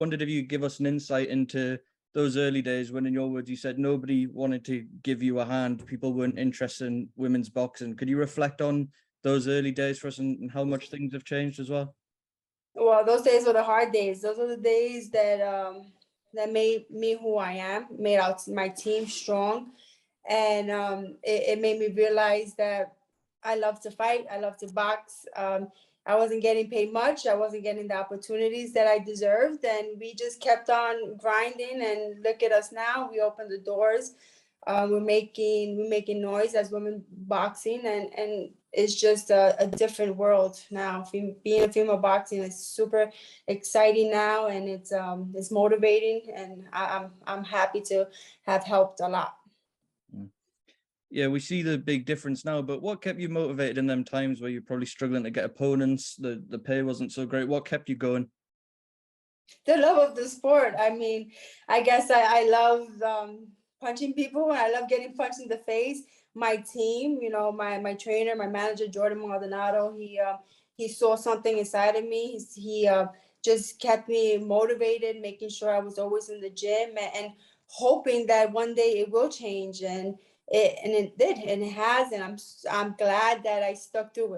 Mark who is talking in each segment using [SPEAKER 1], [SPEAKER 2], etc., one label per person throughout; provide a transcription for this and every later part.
[SPEAKER 1] wondered if you could give us an insight into those early days when, in your words, you said nobody wanted to give you a hand. People weren't interested in women's boxing. Could you reflect on those early days for us and how much things have changed as well?
[SPEAKER 2] Well, those days were the hard days. Those are the days that that made me who I am, made out my team strong. And it made me realize that I love to fight. I love to box. I wasn't getting paid much. I wasn't getting the opportunities that I deserved. And we just kept on grinding, and look at us now. We opened the doors. We're making noise as women boxing, and it's just a different world now. Being a female boxing is super exciting now, and it's motivating, and I'm happy to have helped a lot.
[SPEAKER 1] Yeah, we see the big difference now, but what kept you motivated in them times where you're probably struggling to get opponents, the pay wasn't so great? What kept you going?
[SPEAKER 2] The love of the sport. I mean, I guess I love punching people. I love getting punched in the face. My team, you know, my trainer, my manager, Jordan Maldonado, he saw something inside of me. He just kept me motivated, making sure I was always in the gym, and hoping that one day it will change. And it did, and it has, and I'm glad that I stuck through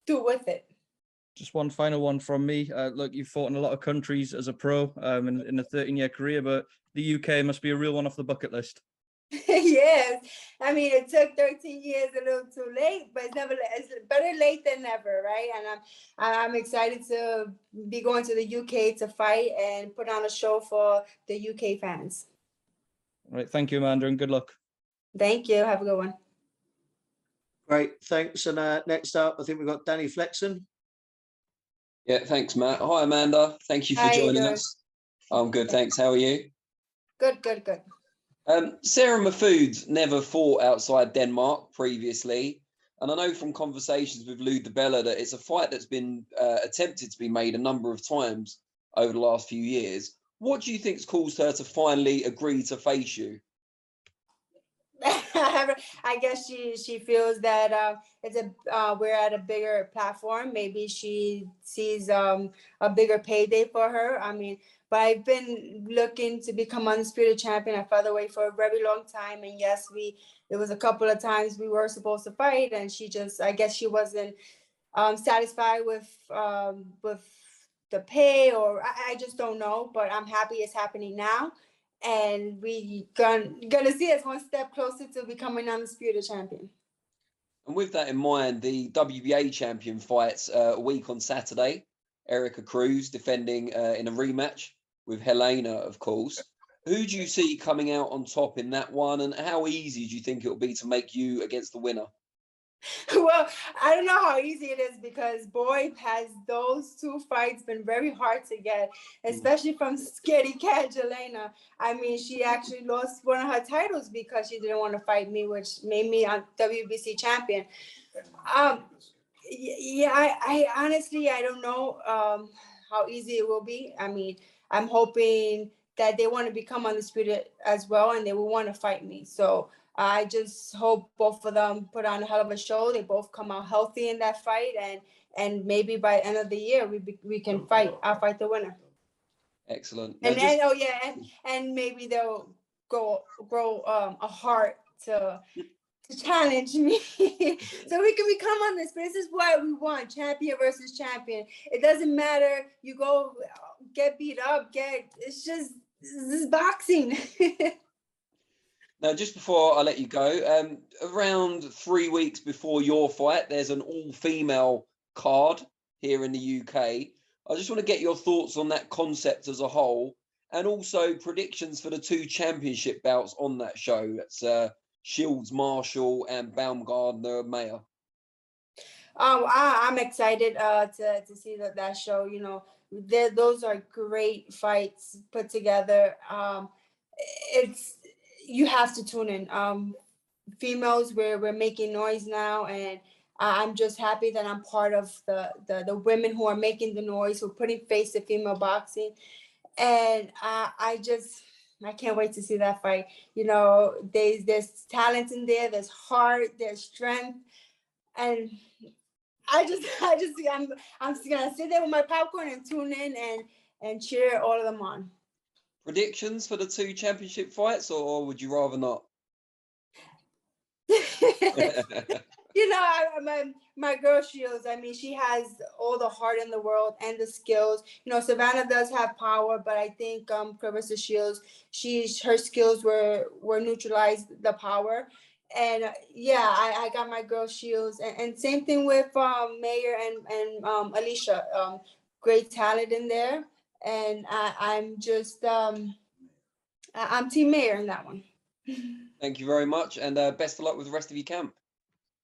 [SPEAKER 2] with it.
[SPEAKER 1] Just one final one from me. Look, you've fought in a lot of countries as a pro in a 13-year career, but the UK must be a real one off the bucket list.
[SPEAKER 2] Yes, I mean, it took 13 years, a little too late, but it's better late than never, right? And I'm excited to be going to the UK to fight and put on a show for the UK fans.
[SPEAKER 1] All right, thank you, Amanda, and good luck.
[SPEAKER 2] Thank you. Have a good one.
[SPEAKER 3] Great, thanks. And next up, I think we've got Danny Flexen.
[SPEAKER 4] Yeah, thanks, Matt. Hi, Amanda. Thank you for joining us. I'm good, thanks. How are you?
[SPEAKER 2] Good.
[SPEAKER 4] Sarah Mahfoud's never fought outside Denmark previously, and I know from conversations with Lou DiBella that it's a fight that's been attempted to be made a number of times over the last few years. What do you think's caused her to finally agree to face you?
[SPEAKER 2] I guess she feels that we're at a bigger platform. Maybe she sees a bigger payday for her. I mean, but I've been looking to become undisputed champion at featherweight for a very long time. And yes, there was a couple of times we were supposed to fight, and I guess she wasn't satisfied with the pay, or I just don't know. But I'm happy it's happening now. And we gonna see us one step closer to becoming undisputed champion.
[SPEAKER 4] And with that in mind, the WBA champion fights a week on Saturday. Erica Cruz defending in a rematch with Helena, of course. Who do you see coming out on top in that one, and how easy do you think it will be to make you against the winner?
[SPEAKER 2] Well, I don't know how easy it is, because boy, has those two fights been very hard to get, especially from Scaredy Cat Jelena. I mean, she actually lost one of her titles because she didn't want to fight me, which made me a WBC champion. Yeah, I honestly, I don't know how easy it will be. I mean, I'm hoping that they want to become undisputed as well, and they will want to fight me. So I just hope both of them put on a hell of a show. They both come out healthy in that fight, and maybe by the end of the year we can fight. I'll fight the winner.
[SPEAKER 4] Excellent.
[SPEAKER 2] And and maybe they'll grow a heart to challenge me, so we can become on this. But this is what we want: champion versus champion. It doesn't matter. You go get beat up. It's just this is boxing.
[SPEAKER 4] Now, just before I let you go, around 3 weeks before your fight, there's an all-female card here in the UK. I just want to get your thoughts on that concept as a whole, and also predictions for the two championship bouts on that show. That's Shields Marshall and Baumgardner Mayer.
[SPEAKER 2] I'm excited to see that show. You know, those are great fights put together. You have to tune in. Females, we're making noise now, and I'm just happy that I'm part of the women who are making the noise, who are putting face to female boxing. And I can't wait to see that fight. You know, there's talent in there, there's heart, there's strength, and I'm just gonna sit there with my popcorn and tune in and cheer all of them on.
[SPEAKER 4] Predictions for the 2 championship fights, or would you rather not?
[SPEAKER 2] You know, my girl Shields, I mean, she has all the heart in the world and the skills. You know, Savannah does have power, but I think Claressa Shields, her skills were neutralized the power. And yeah, I got my girl Shields, and same thing with Mayer and Alycia. Great talent in there, and I'm just I'm Team Mayer in that one.
[SPEAKER 4] Thank you very much, and best of luck with the rest of your camp.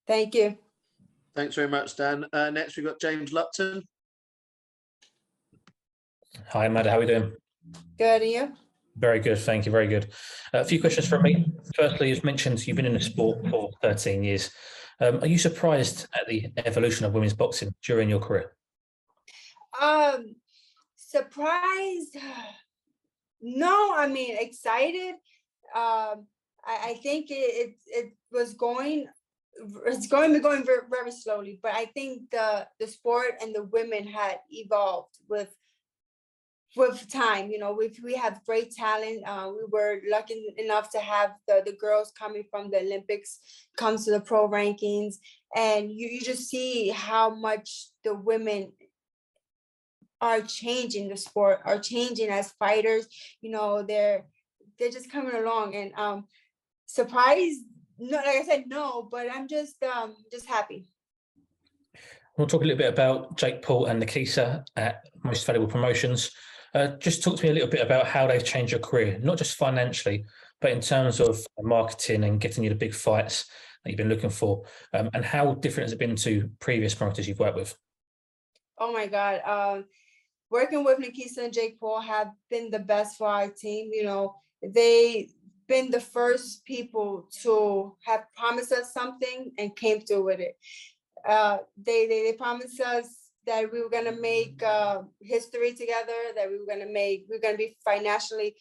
[SPEAKER 2] Thank you.
[SPEAKER 3] Thanks very much, Dan. Next, we've got James Lupton.
[SPEAKER 5] Hi, Matt. How are we doing?
[SPEAKER 2] Good, and you?
[SPEAKER 5] Very good. Thank you. Very good. A few questions from me. Firstly, as mentioned, you've been in the sport for 13 years. Are you surprised at the evolution of women's boxing during your career?
[SPEAKER 2] Surprised? No, I mean, excited. I think it was going. It's going to be going very, very slowly, but I think the sport and the women had evolved with time. You know, we have great talent. We were lucky enough to have the girls coming from the Olympics come to the pro rankings, and you just see how much the women are changing the sport, are changing as fighters. You know, they're just coming along, and surprised. No, like I said, no, but I'm just happy.
[SPEAKER 5] We'll talk a little bit about Jake Paul and Nikisa at Most Valuable Promotions. Just talk to me a little bit about how they've changed your career, not just financially, but in terms of marketing and getting you the big fights that you've been looking for. And how different has it been to previous promoters you've worked with?
[SPEAKER 2] Oh my God. Working with Nikisa and Jake Paul have been the best for our team. You know, they been the first people to have promised us something and came through with it. They promised us that we were gonna make history together, that we're gonna be financially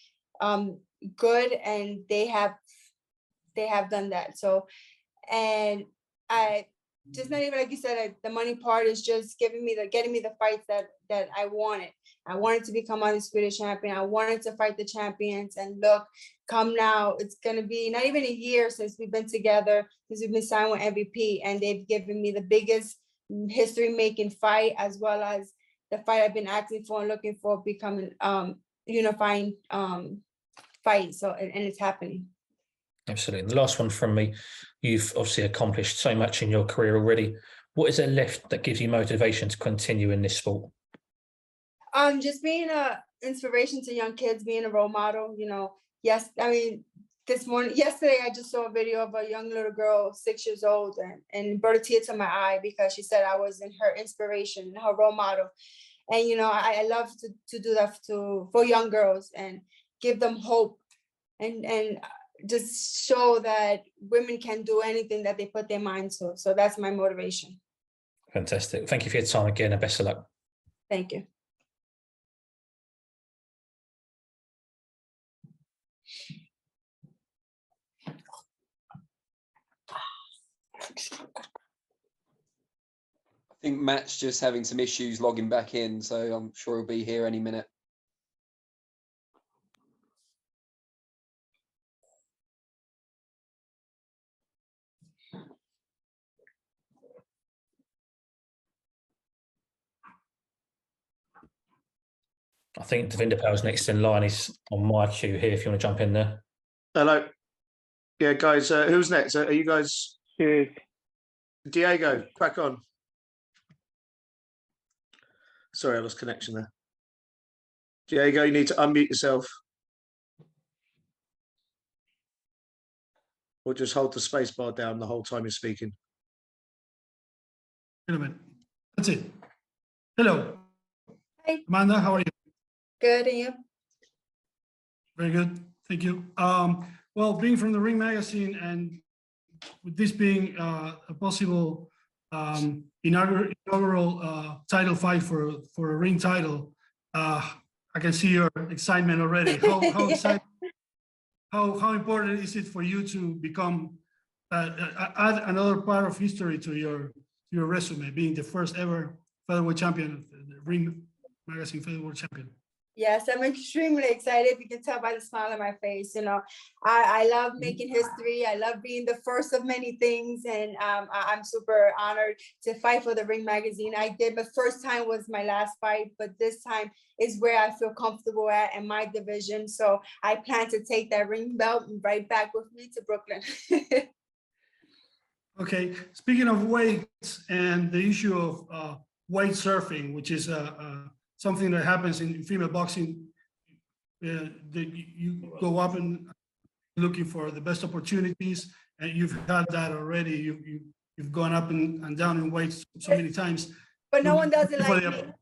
[SPEAKER 2] good, and they have done that. So, and I just, not even like you said, the money part is just getting me the fights that I wanted. I wanted to become undisputed champion. I wanted to fight the champions, and look, come now, it's gonna be not even a year since we've been together, since we've been signed with MVP, and they've given me the biggest history-making fight, as well as the fight I've been asking for and looking for, becoming unifying fight. So, and it's happening.
[SPEAKER 5] Absolutely. The last one from me. You've obviously accomplished so much in your career already. What is there left that gives you motivation to continue in this sport?
[SPEAKER 2] Just being an inspiration to young kids, being a role model. You know, yes, I mean, yesterday, I just saw a video of a young little girl, 6 years old, and brought a tear to my eye because she said I was in her inspiration, her role model. And, you know, I love to do that for young girls and give them hope, and just show that women can do anything that they put their mind to. So that's my motivation.
[SPEAKER 5] Fantastic. Thank you for your time again, and best of luck.
[SPEAKER 2] Thank you.
[SPEAKER 4] I think Matt's just having some issues logging back in, so I'm sure he'll be here any minute.
[SPEAKER 5] I think Devinder Pal's next in line. Is on my queue here if you want to jump in there.
[SPEAKER 3] Hello. Yeah, guys, who's next? Are you guys?
[SPEAKER 6] Cheers.
[SPEAKER 3] Diego, crack on. Sorry, I lost connection there. Diego, you need to unmute yourself. Or just hold the space bar down the whole time you're speaking.
[SPEAKER 6] Wait a minute. That's it. Hello.
[SPEAKER 2] Hi.
[SPEAKER 6] Amanda, how are you?
[SPEAKER 2] Good, and you?
[SPEAKER 6] Very good. Thank you. Well, being from the Ring Magazine, and with this being a possible inaugural title fight for a ring title, I can see your excitement already. How excited? How important is it for you to become add another part of history to your resume, being the first ever featherweight champion, the Ring Magazine featherweight champion?
[SPEAKER 2] Yes, I'm extremely excited. You can tell by the smile on my face. You know, I love making history. I love being the first of many things, and I'm super honored to fight for the Ring magazine. I did, but first time was my last fight, but this time is where I feel comfortable at in my division. So I plan to take that ring belt right back with me to Brooklyn.
[SPEAKER 6] Okay, speaking of weights and the issue of weight surfing, which is something that happens in female boxing, you go up and looking for the best opportunities, and you've had that already. You've gone up and down in weights so many times.
[SPEAKER 2] But no one does it like me.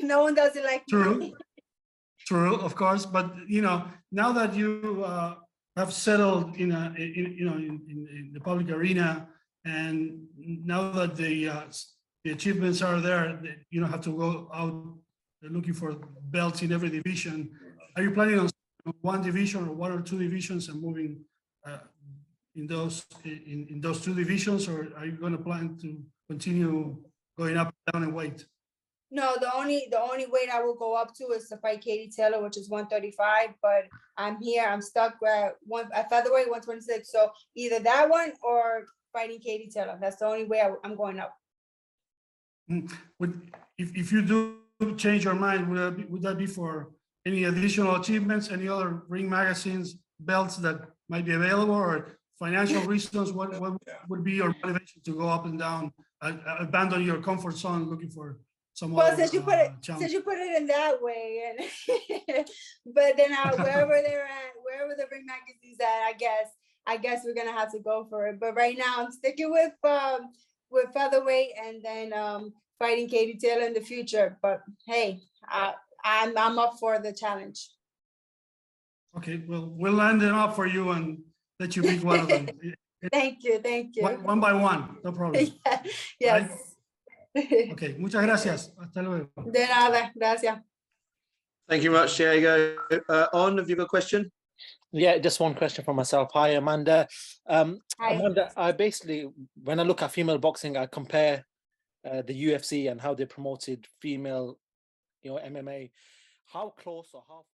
[SPEAKER 2] No one does it like me.
[SPEAKER 6] True, of course. But you know, now that you have settled in the public arena, and now that the achievements are there, you don't have to go out looking for belts in every division. Are you planning on one division or one or two divisions and moving in those two divisions, or are you going to plan to continue going up and down in weight?
[SPEAKER 2] No, the only weight I will go up to is to fight Katie Taylor, which is 135. But I'm here. I'm stuck at featherweight 126. So either that one or fighting Katie Taylor. That's the only way I'm going up.
[SPEAKER 6] If you do change your mind, would that be for any additional achievements, any other Ring magazines belts that might be available, or financial reasons? What would be your motivation to go up and down, abandon your comfort zone, looking for some
[SPEAKER 2] well,
[SPEAKER 6] other
[SPEAKER 2] since you put it in that way, and but then wherever they're at, wherever the Ring magazine's at, I guess we're gonna have to go for it. But right now, I'm sticking with featherweight, and then fighting Katie Taylor in the future. But hey, I'm up for the challenge.
[SPEAKER 6] Okay, well, we'll line them up for you and let you pick one of them.
[SPEAKER 2] Thank you.
[SPEAKER 6] One by one, no problem.
[SPEAKER 2] Yes.
[SPEAKER 6] Right? Okay, muchas gracias. Hasta luego.
[SPEAKER 2] De nada, gracias.
[SPEAKER 3] Thank you much, Diego. On, have you got a question?
[SPEAKER 7] Yeah, just one question for myself. Hi, Amanda.
[SPEAKER 2] Hi.
[SPEAKER 7] Amanda, I basically, when I look at female boxing, I compare the UFC and how they promoted female, MMA. How close or how